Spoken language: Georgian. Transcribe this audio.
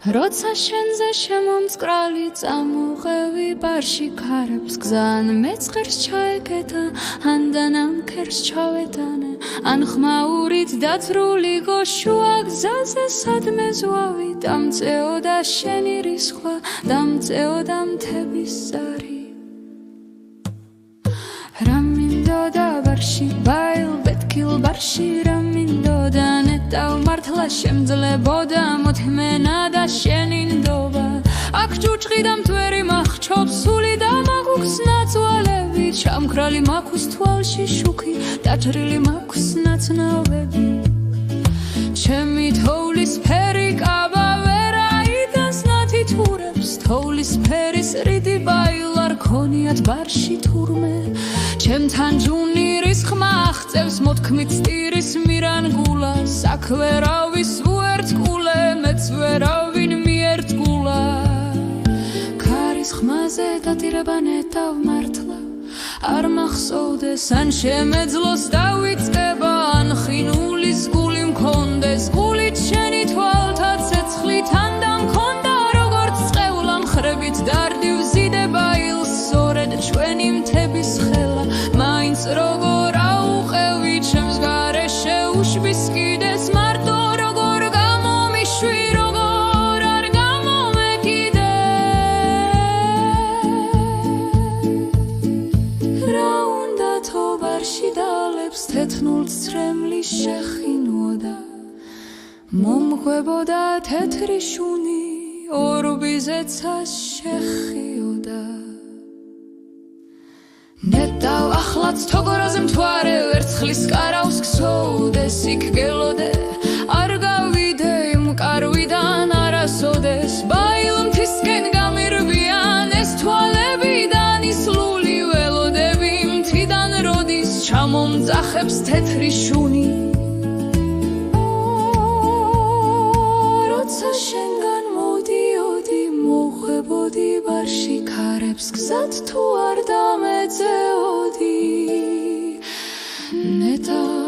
როცა შენზე შემომწყრალი წამოღევი ბარში ქარებს გზან მეწყერს ჩაეკეთა ან დანამქერს ჩავეტანე ან ხმაურით დათრული გოშუა გზაზე სადმე ზვავი დამწეოდა შენი რისხვა დამწეოდა მთების ზარი რა მინდოდა ბარში ბაილბეთქილ ბარში რა მინდოდა ნეტავ მართლა შემძლებოდა მოთმენა და შენი ნდობა აქ ჭუჭყი და მტვერი მახჩობს სული და მაგუქს ნაწვალები ჩამქრალი მაქვს თვალში შუქი დაჭრილი მაქვს ნაცნავები ჩემი თოვლის ფერი კაბა ვერაიდანს ნათითურებს თოვლის ფერის რიდი ბაილარ ქონიათ ბარში თურმე ჩემთან ჯუნირის ხმა აღწევს მოთქმით სტირის მირანგულა საქვერავის უერთგულე მეც ვერავინ მიერთგულა ქარის ხმაზე დატირება ნეტავ მართლა არ მახსოვდეს ან შემეძლოს დავიწყება ან ხინულის გული მქონდეს გულით შენი თვალთა ცეცხლით ან დამქონდა როგორც წყევლა მხრებით დარდივზიდე ბაილს სწორედ ჩვენი მთების ხელა მაინც როგორ აუყევი ჩემს გარეშე უშბის კიდეს მარტო როგორ გამომიშვი როგორ არ გამომეკიდე რა უნდა თობარში დალებს თეთნულ ცრემლის შეხინოდა მომღვებოდა თეთრი შუნი ორბიზეცას შეხიოდა ნეტავ ახლაც თოგორაზე მთვარე ვერცხლის კარავს ქსოვდეს იქ გელოდე არ გავიდე იმ კარვიდან არასოდეს ბაილ მთისკენ გამირბიან ეს თვალები დანისლული ველოდები მთიდან როდის ჩამომძახებს თეთრი შუნი როცა შენგან მოდიოდი მოხვებოდი ბარში ქარებს გზად თუ არ დამეწეოდი ნეტავ